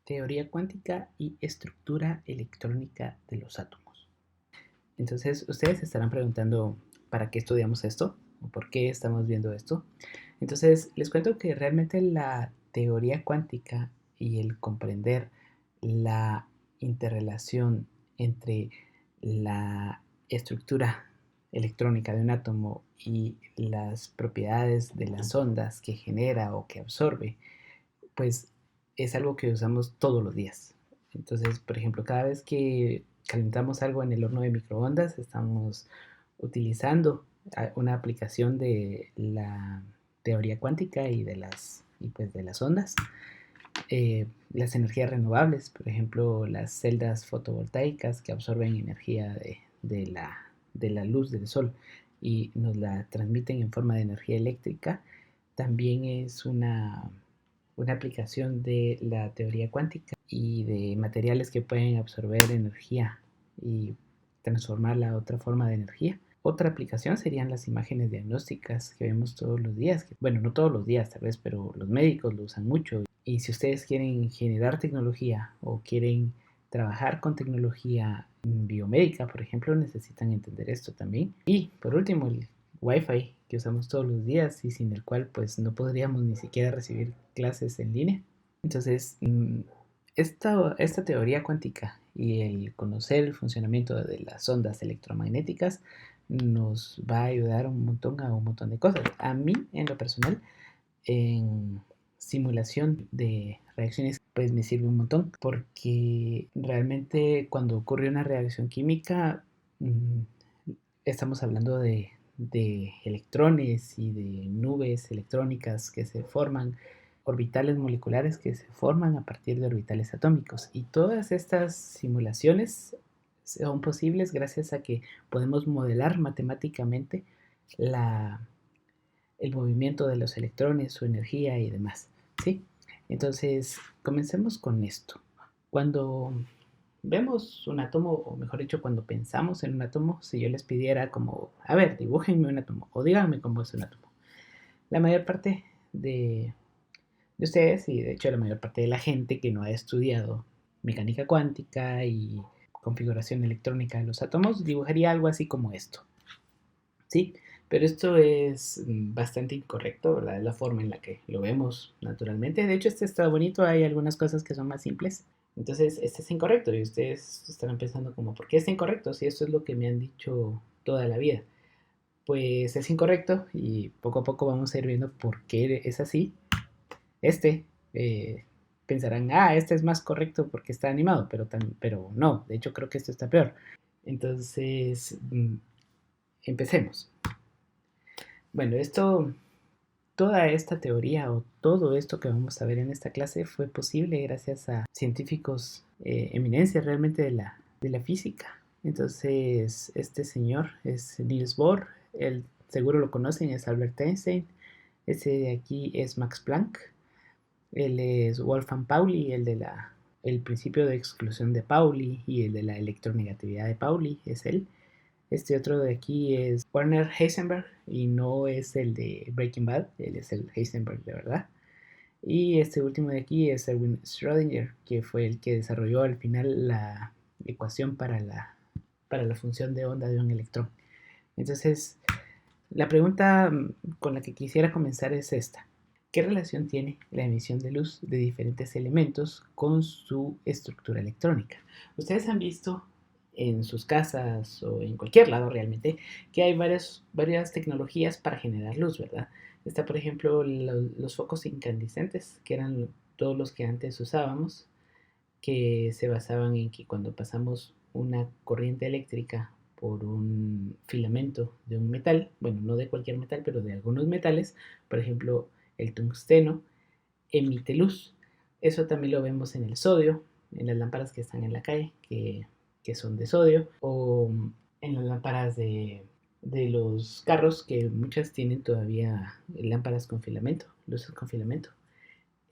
Teoría cuántica y estructura electrónica de los átomos. Entonces, ustedes se estarán preguntando, ¿para qué estudiamos esto? ¿O por qué estamos viendo esto? Entonces, les cuento que realmente la teoría cuántica y el comprender la interrelación entre la estructura electrónica de un átomo y las propiedades de las ondas que genera o que absorbe, pues es algo que usamos todos los días. Entonces, por ejemplo, cada vez que calentamos algo en el horno de microondas, estamos utilizando una aplicación de la teoría cuántica y de las ondas. Las energías renovables, por ejemplo, las celdas fotovoltaicas que absorben energía de la luz del sol y nos la transmiten en forma de energía eléctrica, también es una aplicación de la teoría cuántica y de materiales que pueden absorber energía y transformarla a otra forma de energía. Otra aplicación serían las imágenes diagnósticas que vemos todos los días. Bueno, no todos los días tal vez, pero los médicos lo usan mucho. Y si ustedes quieren generar tecnología o quieren trabajar con tecnología biomédica, por ejemplo, necesitan entender esto también. Y por último, el Wi-Fi que usamos todos los días y sin el cual pues no podríamos ni siquiera recibir clases en línea. Entonces, esta teoría cuántica y el conocer el funcionamiento de las ondas electromagnéticas nos va a ayudar a un montón de cosas. A mí, en lo personal, en simulación de reacciones, pues me sirve un montón, porque realmente cuando ocurre una reacción química, estamos hablando de electrones y de nubes electrónicas que se forman, orbitales moleculares que se forman a partir de orbitales atómicos. Y todas estas simulaciones son posibles gracias a que podemos modelar matemáticamente la, el movimiento de los electrones, su energía y demás, ¿sí? Entonces, comencemos con esto. Cuando vemos un átomo, o mejor dicho, cuando pensamos en un átomo, si yo les pidiera como, a ver, dibújenme un átomo, o díganme cómo es un átomo, la mayor parte de ustedes, y de hecho la mayor parte de la gente que no ha estudiado mecánica cuántica y configuración electrónica de los átomos, dibujaría algo así como esto, ¿sí? Pero esto es bastante incorrecto, ¿verdad? Es la forma en la que lo vemos naturalmente. De hecho, este está bonito, hay algunas cosas que son más simples. Entonces, este es incorrecto y ustedes estarán pensando como, ¿por qué es incorrecto? Si esto es lo que me han dicho toda la vida. Pues es incorrecto y poco a poco vamos a ir viendo por qué es así. Este, eh, pensarán, este es más correcto porque está animado, pero no, de hecho creo que esto está peor. Entonces, empecemos. Bueno, toda esta teoría o todo esto que vamos a ver en esta clase fue posible gracias a científicos eminencias realmente de la física. Entonces, este señor es Niels Bohr, él seguro lo conocen, es Albert Einstein, ese de aquí es Max Planck, él es Wolfgang Pauli, el principio de exclusión de Pauli y el de la electronegatividad de Pauli, es él. Este otro de aquí es Werner Heisenberg y no es el de Breaking Bad, él es el Heisenberg de verdad. Y este último de aquí es Erwin Schrödinger, que fue el que desarrolló al final la ecuación para la función de onda de un electrón. Entonces, la pregunta con la que quisiera comenzar es esta. ¿Qué relación tiene la emisión de luz de diferentes elementos con su estructura electrónica? Ustedes han visto en sus casas o en cualquier lado realmente que hay varias tecnologías para generar luz, ¿verdad? Está, por ejemplo, los focos incandescentes, que eran todos los que antes usábamos, que se basaban en que cuando pasamos una corriente eléctrica por un filamento de un metal, bueno, no de cualquier metal, pero de algunos metales, por ejemplo, el tungsteno, emite luz. Eso también lo vemos en el sodio, en las lámparas que están en la calle, que son de sodio, o en las lámparas de los carros, que muchas tienen todavía lámparas con filamento, luces con filamento.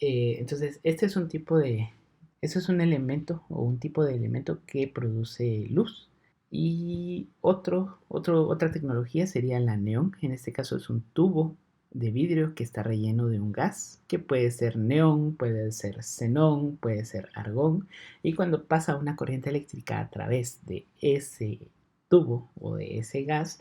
Entonces, este es un elemento o un tipo de elemento que produce luz. Y otra tecnología sería la neón. En este caso es un tubo de vidrio que está relleno de un gas, que puede ser neón, puede ser xenón, puede ser argón, y cuando pasa una corriente eléctrica a través de ese tubo o de ese gas,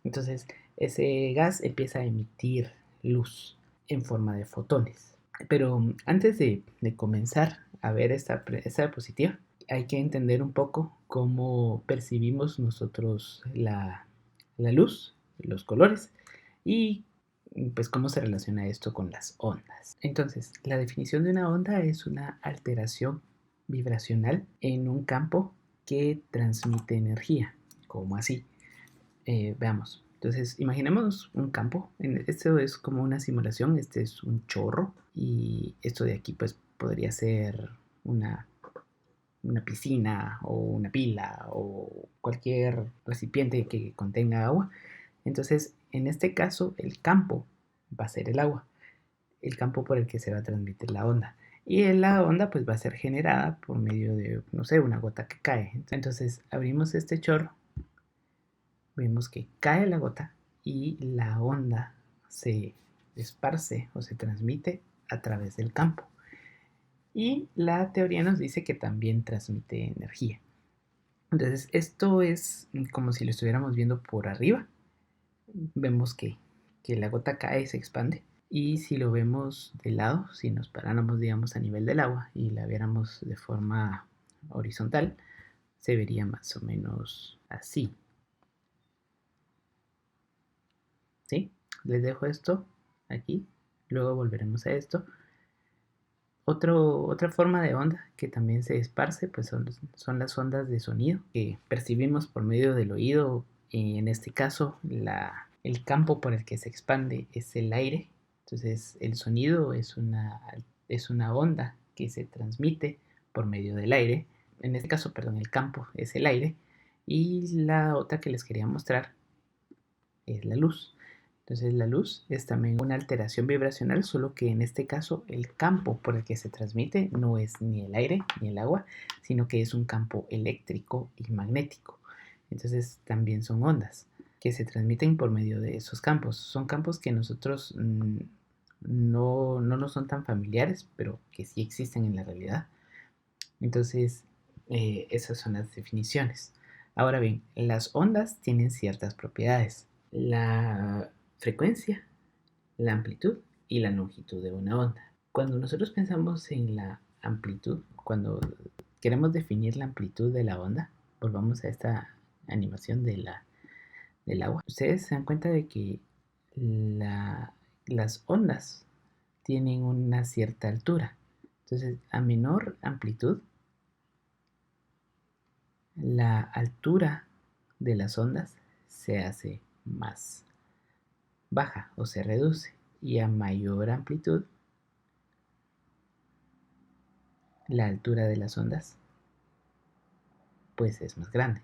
entonces ese gas empieza a emitir luz en forma de fotones. Pero antes de comenzar a ver esta diapositiva, hay que entender un poco cómo percibimos nosotros la luz, los colores y pues cómo se relaciona esto con las ondas. Entonces, la definición de una onda es una alteración vibracional en un campo que transmite energía, como así. Veamos. Entonces, imaginemos un campo. Esto es como una simulación. Este es un chorro. Y esto de aquí, pues, podría ser una, una piscina o una pila o cualquier recipiente que contenga agua. Entonces, en este caso, el campo va a ser el agua, el campo por el que se va a transmitir la onda. Y la onda pues va a ser generada por medio de, no sé, una gota que cae. Entonces abrimos este chorro, vemos que cae la gota y la onda se esparce o se transmite a través del campo. Y la teoría nos dice que también transmite energía. Entonces esto es como si lo estuviéramos viendo por arriba. Vemos que la gota cae y se expande. Y si lo vemos de lado, si nos paráramos, digamos, a nivel del agua y la viéramos de forma horizontal, se vería más o menos así. ¿Sí? Les dejo esto aquí, luego volveremos a esto. Otra forma de onda que también se esparce pues son las ondas de sonido que percibimos por medio del oído. Y en este caso, el campo por el que se expande es el aire. Entonces, el sonido es una onda que se transmite por medio del aire. En este caso, perdón, el campo es el aire. Y la otra que les quería mostrar es la luz. Entonces la luz es también una alteración vibracional, solo que en este caso el campo por el que se transmite no es ni el aire ni el agua, sino que es un campo eléctrico y magnético. Entonces también son ondas que se transmiten por medio de esos campos. Son campos que nosotros no nos son tan familiares, pero que sí existen en la realidad. Entonces, esas son las definiciones. Ahora bien, las ondas tienen ciertas propiedades. La frecuencia, la amplitud y la longitud de una onda. Cuando nosotros pensamos en la amplitud, cuando queremos definir la amplitud de la onda, volvamos a esta animación del agua. Ustedes se dan cuenta de que las ondas tienen una cierta altura. Entonces, a menor amplitud, la altura de las ondas se hace más baja o se reduce, y a mayor amplitud la altura de las ondas pues es más grande.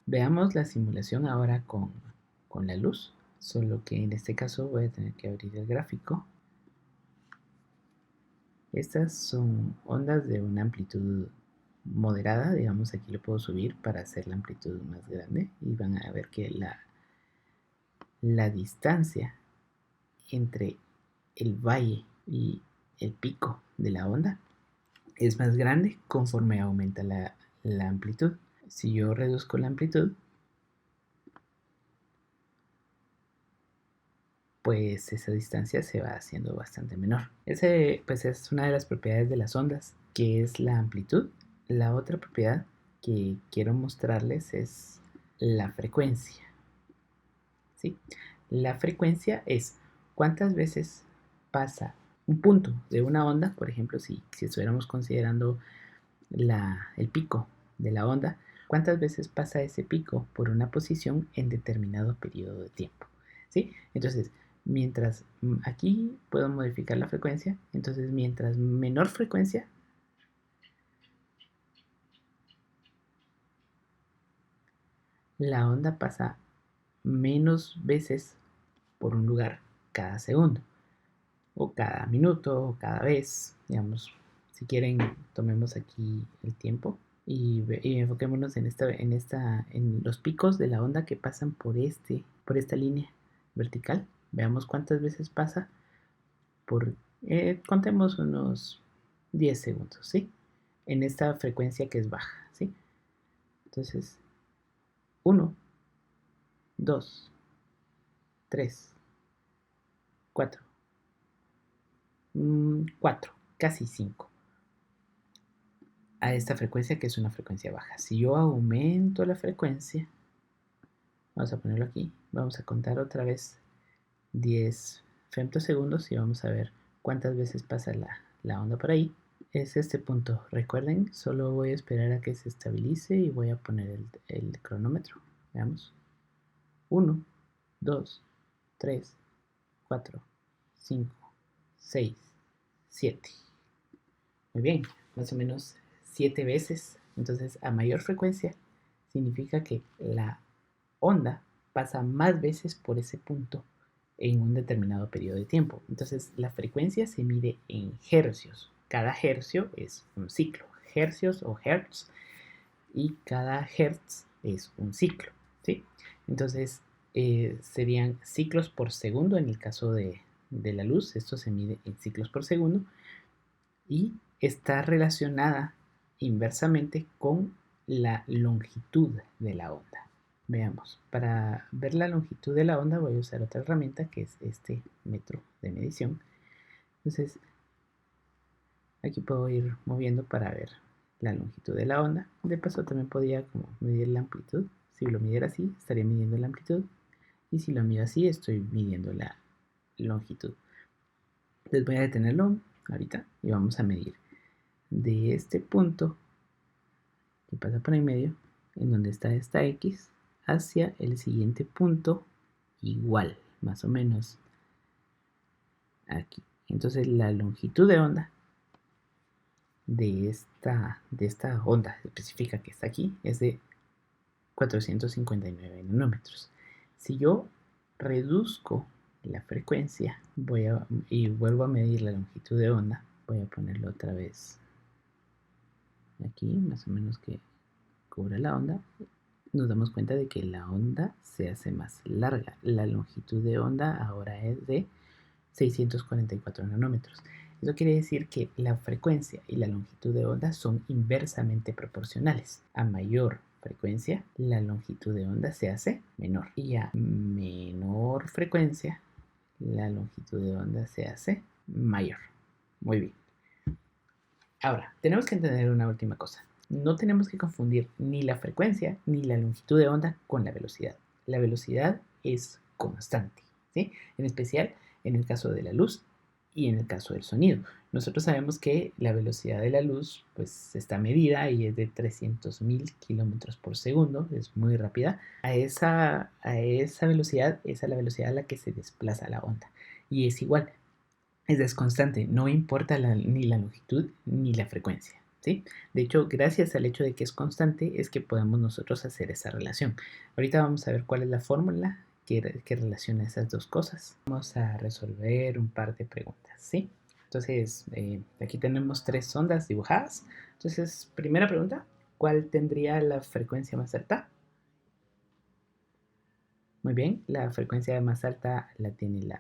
Veamos la simulación ahora con la luz, solo que en este caso voy a tener que abrir el gráfico. Estas son ondas de una amplitud moderada, digamos, aquí lo puedo subir para hacer la amplitud más grande y van a ver que la distancia entre el valle y el pico de la onda es más grande conforme aumenta la amplitud. Si yo reduzco la amplitud, pues esa distancia se va haciendo bastante menor. Ese pues es una de las propiedades de las ondas, que es la amplitud. La otra propiedad que quiero mostrarles es la frecuencia. ¿Sí? La frecuencia es cuántas veces pasa un punto de una onda, por ejemplo, si estuviéramos considerando el pico de la onda, cuántas veces pasa ese pico por una posición en determinado periodo de tiempo. ¿Sí? Entonces, mientras aquí puedo modificar la frecuencia, entonces mientras menor frecuencia, la onda pasa menos veces por un lugar cada segundo, o cada minuto, o cada vez, digamos, si quieren, tomemos aquí el tiempo y enfoquémonos en los picos de la onda que pasan por esta línea vertical. Veamos cuántas veces pasa por, contemos unos 10 segundos, ¿sí? En esta frecuencia que es baja, ¿sí? Entonces, 1, 2, 3, 4, 4, casi 5. A esta frecuencia que es una frecuencia baja. Si yo aumento la frecuencia, vamos a ponerlo aquí, vamos a contar otra vez 10 femtosegundos y vamos a ver cuántas veces pasa la onda por ahí. Es este punto. Recuerden, solo voy a esperar a que se estabilice y voy a poner el cronómetro. Veamos. 1, 2, 3, 4, 5, 6, 7. Muy bien, más o menos 7 veces. Entonces, a mayor frecuencia significa que la onda pasa más veces por ese punto en un determinado periodo de tiempo. Entonces, la frecuencia se mide en hercios. Cada hercio es un ciclo, hercios o hertz, y cada hertz es un ciclo, ¿sí? Entonces, serían ciclos por segundo en el caso de la luz. Esto se mide en ciclos por segundo y está relacionada inversamente con la longitud de la onda. Veamos, para ver la longitud de la onda voy a usar otra herramienta que es este metro de medición. Entonces, aquí puedo ir moviendo para ver la longitud de la onda. De paso también podría como medir la amplitud. Si lo midiera así, estaría midiendo la amplitud. Y si lo mido así, estoy midiendo la longitud. Entonces voy a detenerlo ahorita y vamos a medir de este punto que pasa por en medio, en donde está esta X, hacia el siguiente punto igual, más o menos aquí. Entonces la longitud de onda de esta onda específica que está aquí es de 459 nanómetros. Si yo reduzco la frecuencia y vuelvo a medir la longitud de onda, voy a ponerlo otra vez aquí, más o menos que cubra la onda, nos damos cuenta de que la onda se hace más larga. La longitud de onda ahora es de 644 nanómetros. Eso quiere decir que la frecuencia y la longitud de onda son inversamente proporcionales. A mayor frecuencia, la longitud de onda se hace menor. Y a menor frecuencia, la longitud de onda se hace mayor. Muy bien. Ahora, tenemos que entender una última cosa. No tenemos que confundir ni la frecuencia ni la longitud de onda con la velocidad. La velocidad es constante, ¿sí? En especial en el caso de la luz y en el caso del sonido. Nosotros sabemos que la velocidad de la luz pues está medida y es de 300.000 kilómetros por segundo, es muy rápida. A esa velocidad es a la velocidad a la que se desplaza la onda. Y es igual, es constante, no importa ni la longitud ni la frecuencia, ¿sí? De hecho, gracias al hecho de que es constante es que podemos nosotros hacer esa relación. Ahorita vamos a ver cuál es la fórmula que relaciona esas dos cosas. Vamos a resolver un par de preguntas, ¿sí? Entonces, aquí tenemos 3 ondas dibujadas. Entonces, primera pregunta, ¿cuál tendría la frecuencia más alta? Muy bien, la frecuencia más alta la tiene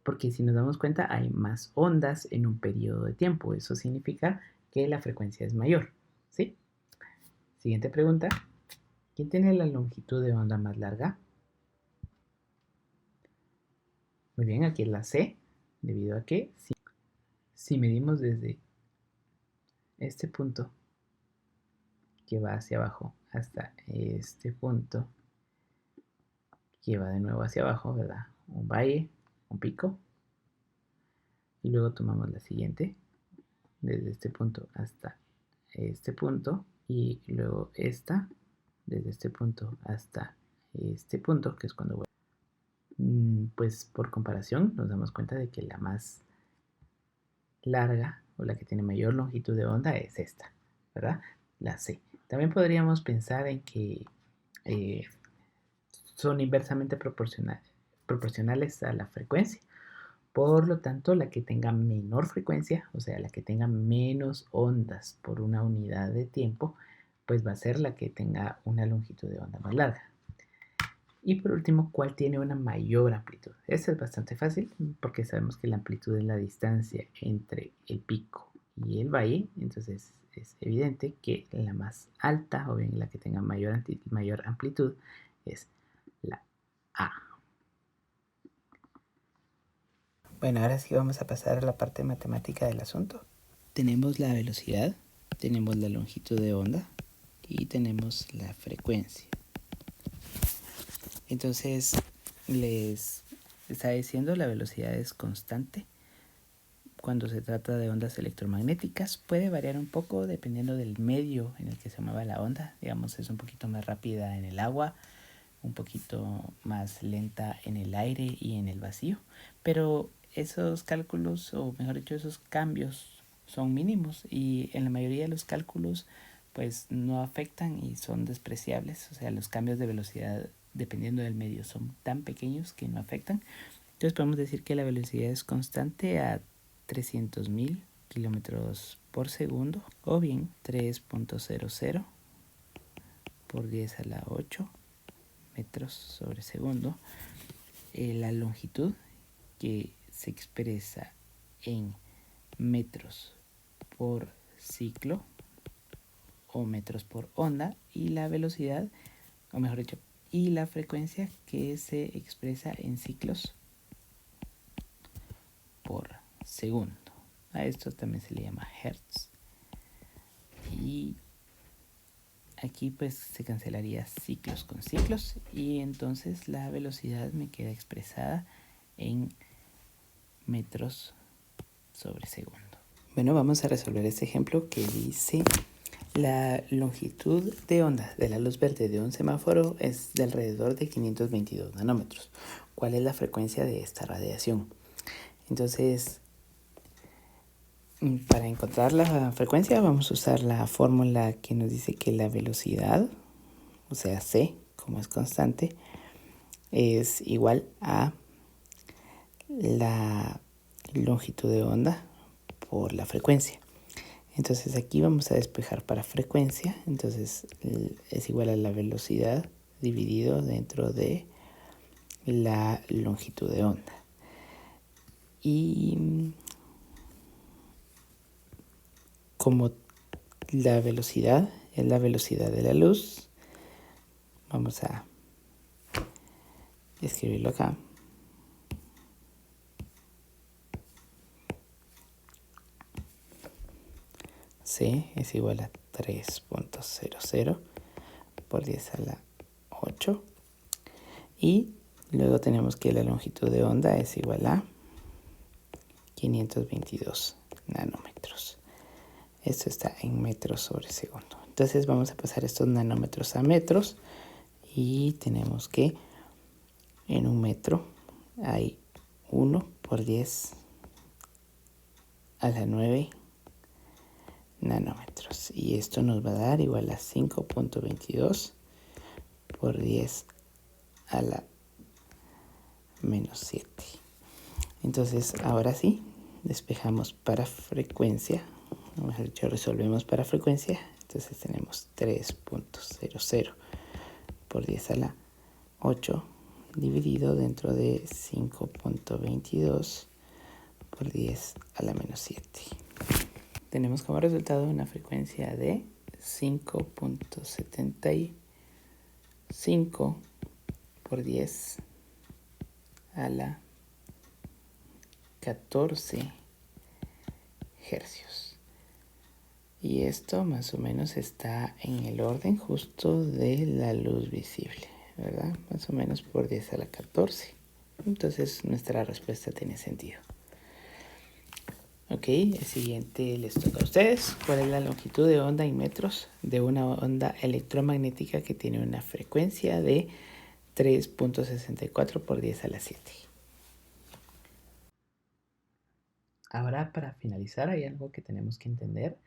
porque si nos damos cuenta hay más ondas en un periodo de tiempo. Eso significa que la frecuencia es mayor, ¿sí? Siguiente pregunta. ¿Quién tiene la longitud de onda más larga? Muy bien, aquí es la C, debido a que si medimos desde este punto que va hacia abajo hasta este punto que va de nuevo hacia abajo, ¿verdad? Un valle, un pico, y luego tomamos la siguiente, desde este punto hasta este punto, y luego esta, desde este punto hasta este punto, que es cuando pues por comparación nos damos cuenta de que la más larga o la que tiene mayor longitud de onda es esta, ¿verdad? La C. También podríamos pensar en que eh, son inversamente proporcionales a la frecuencia. Por lo tanto, la que tenga menor frecuencia, o sea, la que tenga menos ondas por una unidad de tiempo, pues va a ser la que tenga una longitud de onda más larga. Y por último, ¿cuál tiene una mayor amplitud? Esta es bastante fácil porque sabemos que la amplitud es la distancia entre el pico y el valle. Entonces es evidente que la más alta, o bien la que tenga mayor amplitud, es la A. Bueno, ahora sí vamos a pasar a la parte matemática del asunto. Tenemos la velocidad, tenemos la longitud de onda y tenemos la frecuencia. Entonces les estaba diciendo, la velocidad es constante. Cuando se trata de ondas electromagnéticas puede variar un poco dependiendo del medio en el que se mueva la onda. Digamos, es un poquito más rápida en el agua, un poquito más lenta en el aire y en el vacío. Pero esos cálculos, o mejor dicho, esos cambios son mínimos y en la mayoría de los cálculos pues no afectan y son despreciables. O sea, los cambios de velocidad dependiendo del medio son tan pequeños que no afectan. Entonces podemos decir que la velocidad es constante a 300.000 kilómetros por segundo, o bien 3.00 por 10 a la 8 metros sobre segundo. La longitud, que se expresa en metros por ciclo o metros por onda, y la velocidad, o mejor dicho, y la frecuencia, que se expresa en ciclos por segundo. A esto también se le llama hertz. Y aquí pues se cancelaría ciclos con ciclos y entonces la velocidad me queda expresada en metros sobre segundo. Bueno, vamos a resolver este ejemplo que dice: la longitud de onda de la luz verde de un semáforo es de alrededor de 522 nanómetros. ¿Cuál es la frecuencia de esta radiación? Entonces, para encontrar la frecuencia vamos a usar la fórmula que nos dice que la velocidad, o sea c, como es constante, es igual a la longitud de onda por la frecuencia. Entonces aquí vamos a despejar para frecuencia. Entonces es igual a la velocidad dividido dentro de la longitud de onda. Y como la velocidad es la velocidad de la luz, vamos a escribirlo acá. C es igual a 3.00 por 10 a la 8. Y luego tenemos que la longitud de onda es igual a 522 nanómetros. Esto está en metros sobre segundo. Entonces vamos a pasar estos nanómetros a metros y tenemos que en un metro hay 1 por 10 a la 9 nanómetros. Y esto nos va a dar igual a 5.22 por 10 a la menos 7. Entonces ahora sí, despejamos para frecuencia, o mejor dicho, resolvemos para frecuencia. Entonces tenemos 3.00 por 10 a la 8 dividido dentro de 5.22 por 10 a la menos 7. Tenemos como resultado una frecuencia de 5.75 por 10 a la 14 hercios. Y esto más o menos está en el orden justo de la luz visible, ¿verdad? Más o menos por 10 a la 14. Entonces nuestra respuesta tiene sentido. Ok, el siguiente les toca a ustedes. ¿Cuál es la longitud de onda en metros de una onda electromagnética que tiene una frecuencia de 3.64 por 10 a la 7? Ahora, para finalizar, hay algo que tenemos que entender,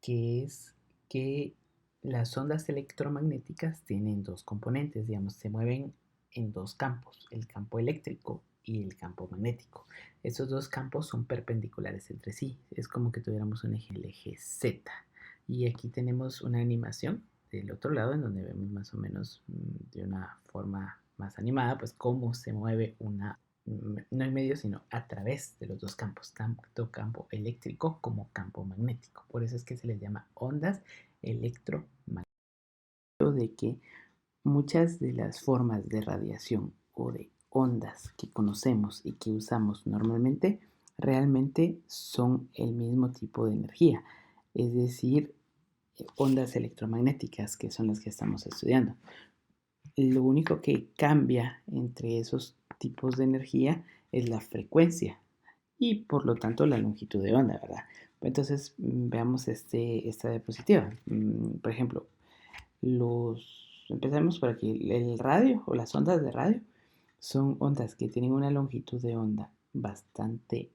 que es que las ondas electromagnéticas tienen dos componentes, digamos, se mueven en dos campos, el campo eléctrico y el campo magnético. Estos dos campos son perpendiculares entre sí, es como que tuviéramos un eje, el eje Z. Y aquí tenemos una animación del otro lado, en donde vemos más o menos de una forma más animada, pues cómo se mueve no en medio, sino a través de los dos campos, tanto campo eléctrico como campo magnético. Por eso es que se les llama ondas electromagnéticas. De que muchas de las formas de radiación o de ondas que conocemos y que usamos normalmente realmente son el mismo tipo de energía, es decir, ondas electromagnéticas, que son las que estamos estudiando. Lo único que cambia entre esos tipos de energía es la frecuencia y por lo tanto la longitud de onda, ¿verdad? Entonces veamos esta diapositiva. Por ejemplo, empezamos por aquí. El radio o las ondas de radio son ondas que tienen una longitud de onda bastante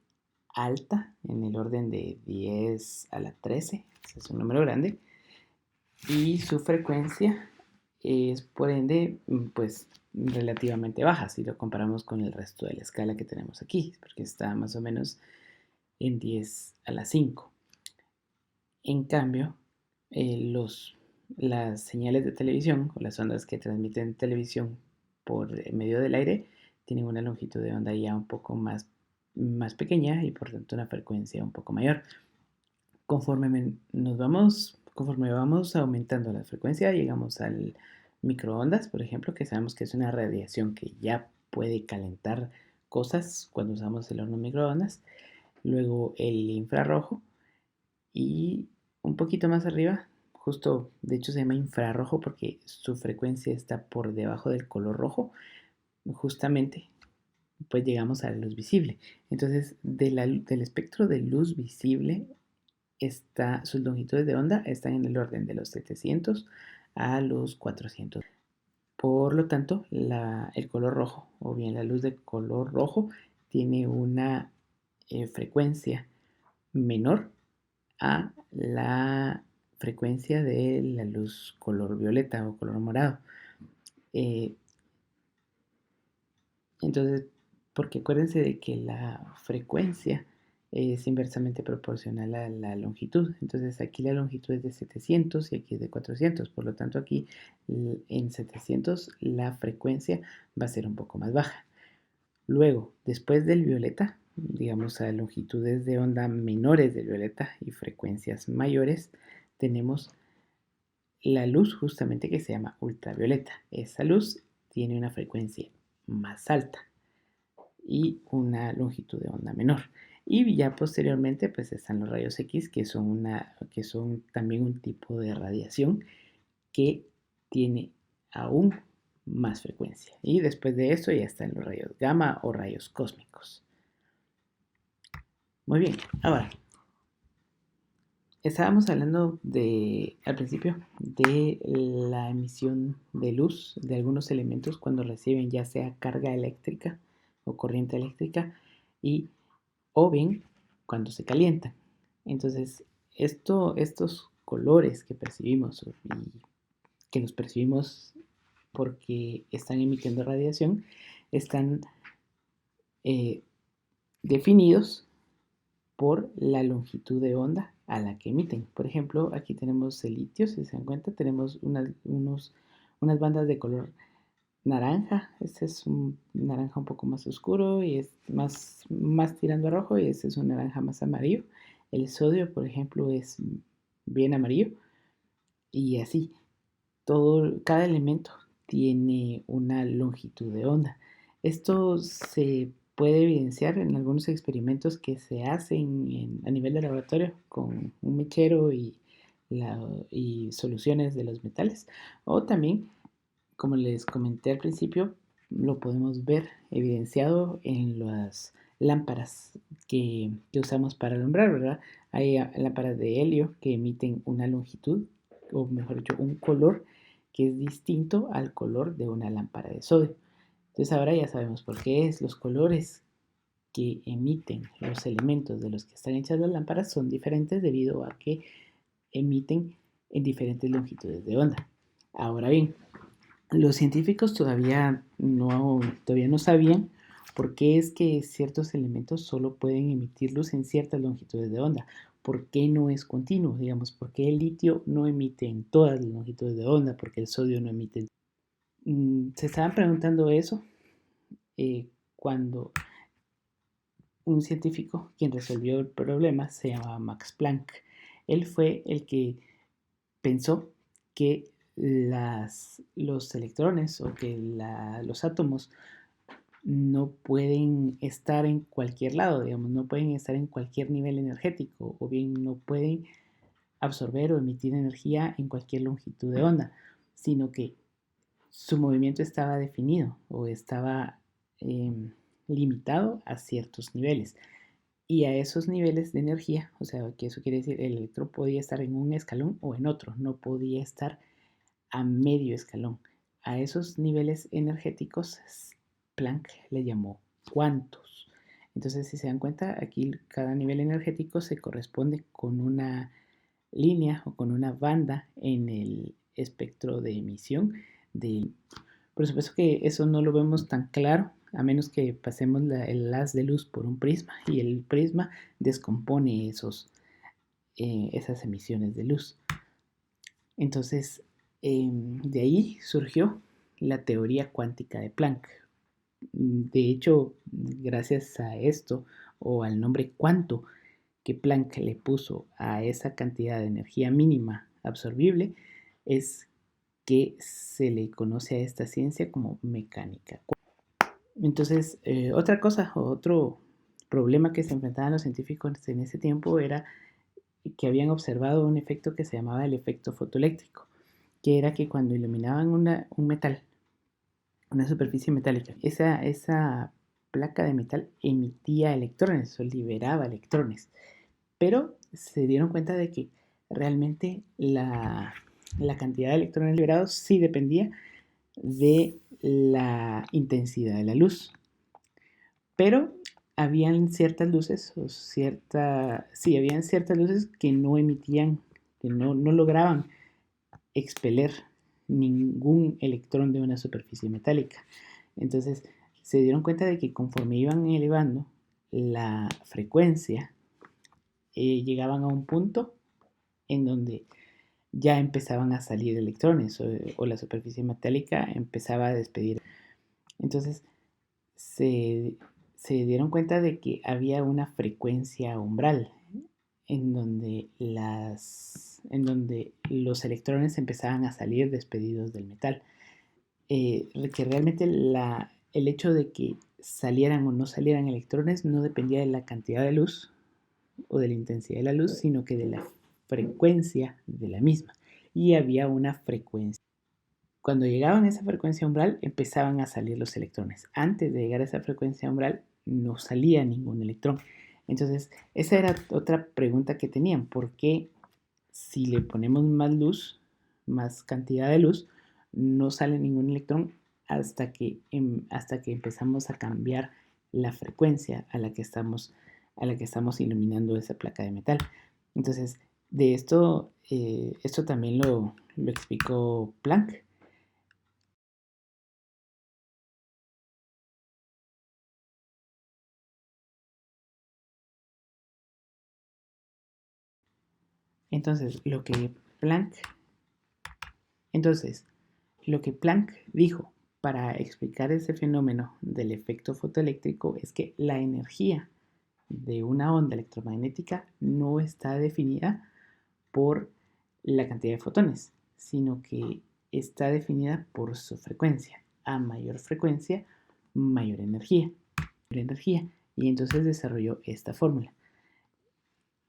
alta, en el orden de 10 a la 13, ese es un número grande, y su frecuencia es por ende pues relativamente baja si lo comparamos con el resto de la escala que tenemos aquí, porque está más o menos en 10 a la 5. En cambio, las señales de televisión o las ondas que transmiten televisión por medio del aire tienen una longitud de onda ya un poco más pequeña y por tanto una frecuencia un poco mayor. Conforme vamos aumentando la frecuencia, llegamos al microondas, por ejemplo, que sabemos que es una radiación que ya puede calentar cosas cuando usamos el horno microondas. Luego el infrarrojo y un poquito más arriba, justo de hecho se llama infrarrojo porque su frecuencia está por debajo del color rojo, justamente pues llegamos a la luz visible. Entonces del espectro de luz visible sus longitudes de onda están en el orden de los 700 a los 400. Por lo tanto, el color rojo o bien la luz de color rojo tiene una frecuencia menor a la frecuencia de la luz color violeta o color morado. Entonces, porque acuérdense de que la frecuencia es inversamente proporcional a la longitud. Entonces aquí la longitud es de 700 y aquí es de 400. Por lo tanto aquí en 700 la frecuencia va a ser un poco más baja. Luego, después del violeta, digamos a longitudes de onda menores del violeta y frecuencias mayores, tenemos la luz justamente que se llama ultravioleta. Esa luz tiene una frecuencia más alta y una longitud de onda menor. Y ya posteriormente pues están los rayos X que son también un tipo de radiación que tiene aún más frecuencia. Y después de eso ya están los rayos gamma o rayos cósmicos. Muy bien, ahora estábamos hablando al principio de la emisión de luz de algunos elementos cuando reciben ya sea carga eléctrica o corriente eléctrica o bien cuando se calientan. Entonces, estos colores que percibimos y que los percibimos porque están emitiendo radiación están definidos por la longitud de onda a la que emiten. Por ejemplo, aquí tenemos el litio, si se dan cuenta, tenemos unas bandas de color naranja. Este es un naranja un poco más oscuro y es más tirando a rojo, y este es un naranja más amarillo. El sodio, por ejemplo, es bien amarillo y así. Cada elemento tiene una longitud de onda. Esto se puede evidenciar en algunos experimentos que se hacen a nivel de laboratorio con un mechero y soluciones de los metales. O también, como les comenté al principio, lo podemos ver evidenciado en las lámparas que usamos para alumbrar, ¿verdad? Hay lámparas de helio que emiten una longitud, o mejor dicho, un color que es distinto al color de una lámpara de sodio. Entonces ahora ya sabemos por qué es. Los colores que emiten los elementos de los que están hechas las lámparas son diferentes debido a que emiten en diferentes longitudes de onda. Ahora bien, los científicos todavía no sabían por qué es que ciertos elementos solo pueden emitir luz en ciertas longitudes de onda. por qué no es continuo, digamos, por qué el litio no emite en todas las longitudes de onda, porque el sodio no emite. Se estaban preguntando eso cuando un científico quien resolvió el problema se llamaba Max Planck. Él fue el que pensó que los electrones o que los átomos no pueden estar en cualquier lado, digamos, no pueden estar en cualquier nivel energético o bien no pueden absorber o emitir energía en cualquier longitud de onda, sino que su movimiento estaba definido o estaba limitado a ciertos niveles. Y a esos niveles de energía, o sea, que eso quiere decir el electrón podía estar en un escalón o en otro, no podía estar a medio escalón. A esos niveles energéticos Planck le llamó cuantos. Entonces, si se dan cuenta, aquí cada nivel energético se corresponde con una línea o con una banda en el espectro de emisión. Por supuesto que eso no lo vemos tan claro a menos que pasemos el haz de luz por un prisma y el prisma descompone esas emisiones de luz. Entonces, de ahí surgió la teoría cuántica de Planck. De hecho, gracias a esto o al nombre cuanto que Planck le puso a esa cantidad de energía mínima absorbible, es que se le conoce a esta ciencia como mecánica. Entonces, otra cosa, otro problema que se enfrentaban los científicos en ese tiempo era que habían observado un efecto que se llamaba el efecto fotoeléctrico, que era que cuando iluminaban un metal, una superficie metálica, esa placa de metal emitía electrones o liberaba electrones, pero se dieron cuenta de que realmente la cantidad de electrones liberados sí dependía de la intensidad de la luz. Pero habían ciertas luces, habían ciertas luces que no emitían, que no lograban expeler ningún electrón de una superficie metálica. Entonces se dieron cuenta de que conforme iban elevando la frecuencia, llegaban a un punto en donde ya empezaban a salir electrones o la superficie metálica empezaba a despedir. Entonces se dieron cuenta de que había una frecuencia umbral en donde los electrones empezaban a salir despedidos del metal. Que realmente el hecho de que salieran o no salieran electrones no dependía de la cantidad de luz o de la intensidad de la luz, sino que de la frecuencia de la misma. Y había una frecuencia. Cuando llegaban a esa frecuencia umbral, empezaban a salir los electrones. Antes de llegar a esa frecuencia umbral, no salía ningún electrón. Entonces, esa era otra pregunta que tenían. ¿Por qué si le ponemos más luz, más cantidad de luz, no sale ningún electrón hasta que empezamos a cambiar la frecuencia a la que estamos iluminando esa placa de metal? Entonces, de esto también lo explicó Planck. Entonces, lo que Planck dijo para explicar ese fenómeno del efecto fotoeléctrico es que la energía de una onda electromagnética no está definida por la cantidad de fotones, sino que está definida por su frecuencia. A mayor frecuencia, mayor energía. Y entonces desarrolló esta fórmula,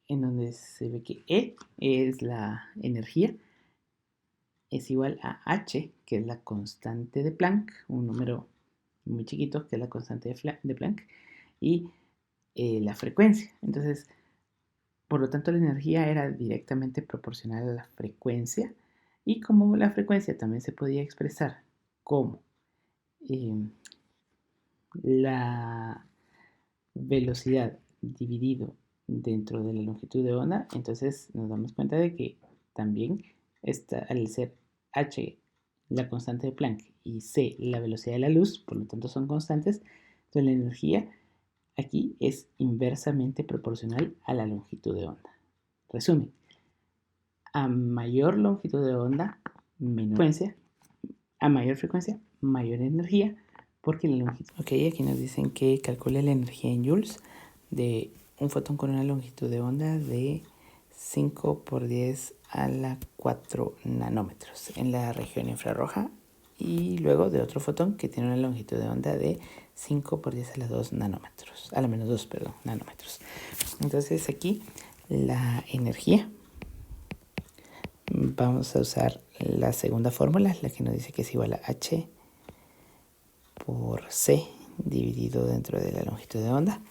en donde se ve que E es la energía, es igual a H, que es la constante de Planck, un número muy chiquito, que es la constante de Planck, y la frecuencia. Entonces, por lo tanto, la energía era directamente proporcional a la frecuencia, y como la frecuencia también se podía expresar como la velocidad dividido dentro de la longitud de onda, entonces nos damos cuenta de que también al ser h la constante de Planck y c la velocidad de la luz, por lo tanto son constantes, entonces la energía aquí es inversamente proporcional a la longitud de onda. Resumen, a mayor longitud de onda, menor frecuencia, a mayor frecuencia, mayor energía, porque la longitud... Ok, aquí nos dicen que calcule la energía en joules de un fotón con una longitud de onda de 5 por 10 a la 4 nanómetros en la región infrarroja, y luego de otro fotón que tiene una longitud de onda de 5 por 10 a la 2 nanómetros, a la menos 2, perdón, nanómetros. Entonces aquí la energía, vamos a usar la segunda fórmula, la que nos dice que es igual a H por C dividido dentro de la longitud de onda.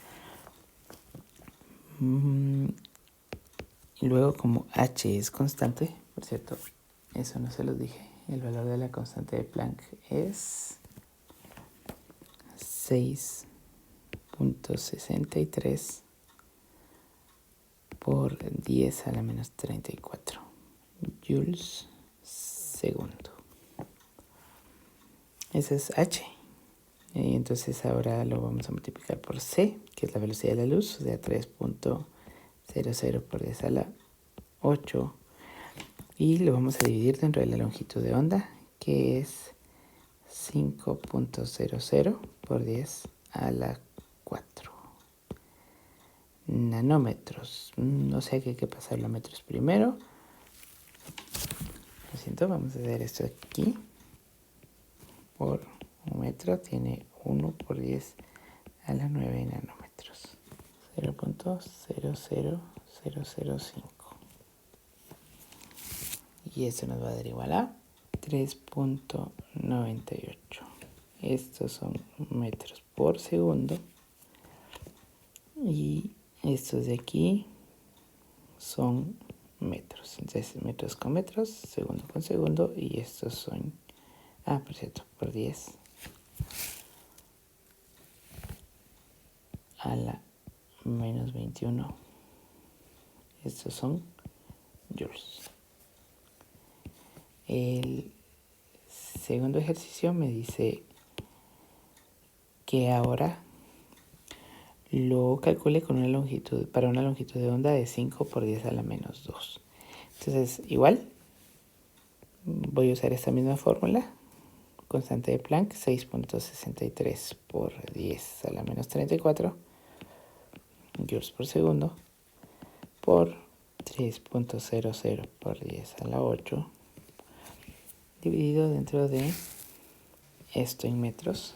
Y luego, como H es constante, por cierto, eso no se los dije, el valor de la constante de Planck es 6.63 por 10 a la menos 34 joules segundo. Ese es H. Y entonces ahora lo vamos a multiplicar por C, que es la velocidad de la luz, o sea, 3.00 por 10 a la 8. Y lo vamos a dividir dentro de la longitud de onda, que es 5.00 por 10 a la 4 nanómetros. O sea que hay que pasarlo a metros primero. Lo siento, vamos a hacer esto aquí. Por un metro tiene 1 por 10 a la 9 nanómetros. 0.00005. Y eso nos va a dar igual a 3.98. Estos son metros por segundo. Y estos de aquí son metros. Entonces, metros con metros, segundo con segundo. Y estos son, por cierto, por 10 a la menos 21. Estos son joules. El segundo ejercicio me dice que ahora lo calcule con una longitud, para una longitud de onda de 5 por 10 a la menos 2. Entonces, igual, voy a usar esta misma fórmula. Constante de Planck, 6.63 por 10 a la menos 34 joules por segundo, por 3.00 por 10 a la 8, dividido dentro de esto en metros,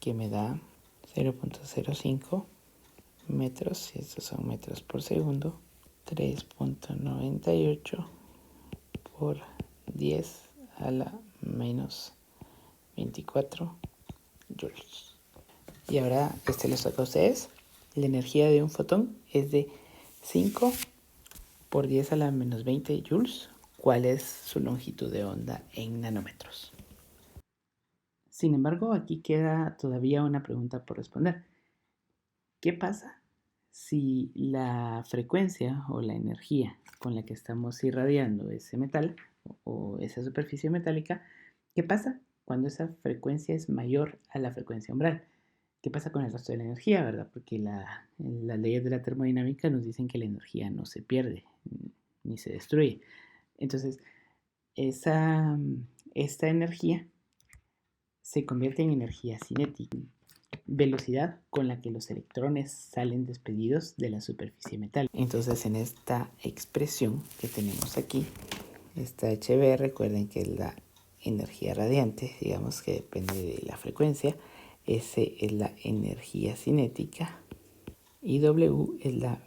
que me da 0.05 metros, y estos son metros por segundo, 3.98 por 10 a la menos 24 joules. Y ahora les toca a ustedes. La energía de un fotón es de 5 por 10 a la menos 20 joules. ¿Cuál es su longitud de onda en nanómetros? Sin embargo, aquí queda todavía una pregunta por responder. ¿Qué pasa si la frecuencia o la energía con la que estamos irradiando ese metal o esa superficie metálica, qué pasa cuando esa frecuencia es mayor a la frecuencia umbral? ¿Qué pasa con el resto de la energía, verdad? Porque las leyes de la termodinámica nos dicen que la energía no se pierde ni se destruye. Entonces, esta energía se convierte en energía cinética, velocidad con la que los electrones salen despedidos de la superficie metálica. Entonces, en esta expresión que tenemos aquí, esta HB, recuerden que es la energía radiante, digamos que depende de la frecuencia. S es la energía cinética y W es la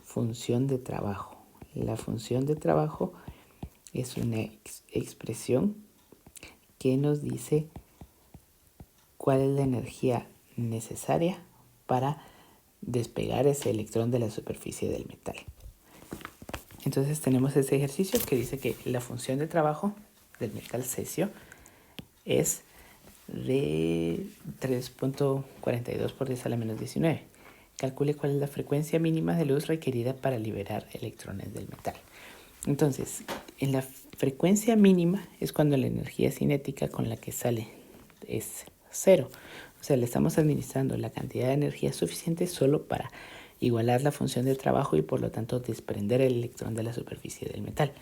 función de trabajo. La función de trabajo es una expresión que nos dice cuál es la energía necesaria para despegar ese electrón de la superficie del metal. Entonces tenemos este ejercicio que dice que la función de trabajo del metal cesio es de 3.42 por 10 a la menos 19. Calcule cuál es la frecuencia mínima de luz requerida para liberar electrones del metal. Entonces, en la frecuencia mínima es cuando la energía cinética con la que sale es 0. O sea, le estamos administrando la cantidad de energía suficiente solo para igualar la función de trabajo y por lo tanto desprender el electrón de la superficie del metal.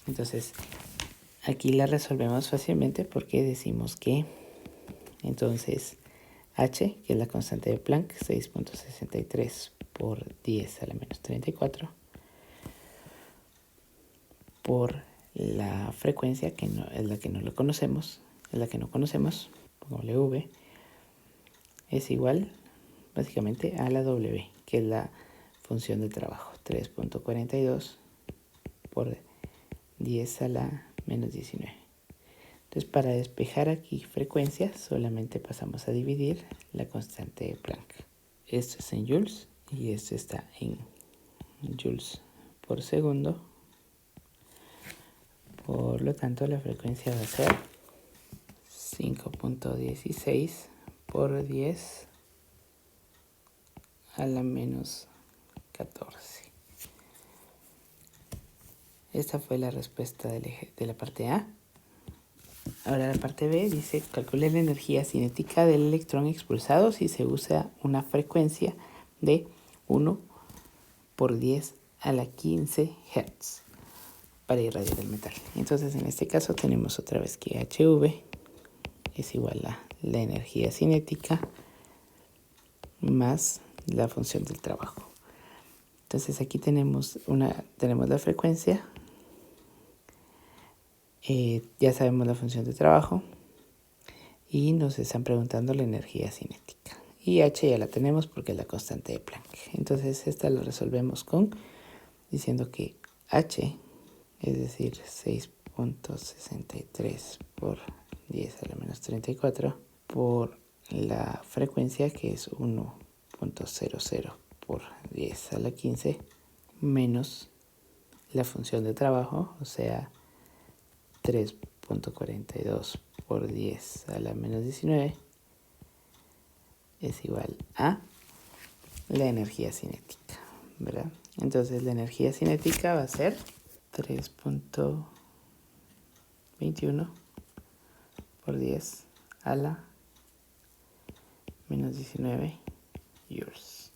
Entonces, aquí la resolvemos fácilmente porque decimos que entonces H, que es la constante de Planck, 6.63 por 10 a la menos 34, por la frecuencia, que no, es la que no lo conocemos, pongámosle V, es igual básicamente a la W, que es la función de trabajo, 3.42 por 10 a la menos 19. Entonces, para despejar aquí frecuencias, solamente pasamos a dividir la constante de Planck. Esto es en joules y esto está en joules por segundo. Por lo tanto, la frecuencia va a ser 5.16 por 10 a la menos 14. Esta fue la respuesta de la parte A. Ahora la parte B dice, calcule la energía cinética del electrón expulsado si se usa una frecuencia de 1 por 10 a la 15 Hz para irradiar el metal. Entonces en este caso tenemos otra vez que HV es igual a la energía cinética más la función del trabajo. Entonces aquí tenemos la frecuencia, ya sabemos la función de trabajo y nos están preguntando la energía cinética. Y H ya la tenemos porque es la constante de Planck. Entonces esta la resolvemos diciendo que H, es decir, 6.63 por 10 a la menos 34 por la frecuencia, que es 1.00 por 10 a la 15 menos la función de trabajo, o sea 3.42 por 10 a la menos 19 es igual a la energía cinética, ¿verdad? Entonces la energía cinética va a ser 3.21 por 10 a la menos 19 joules.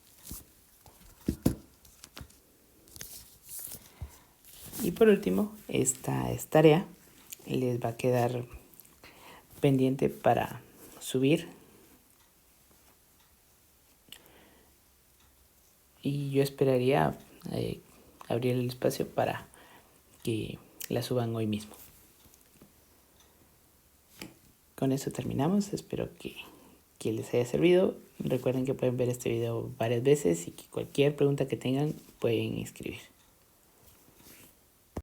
Y por último, esta es tarea. Les va a quedar pendiente para subir. Y yo esperaría abrir el espacio para que la suban hoy mismo. Con eso terminamos. Espero que les haya servido. Recuerden que pueden ver este video varias veces y que cualquier pregunta que tengan pueden escribir.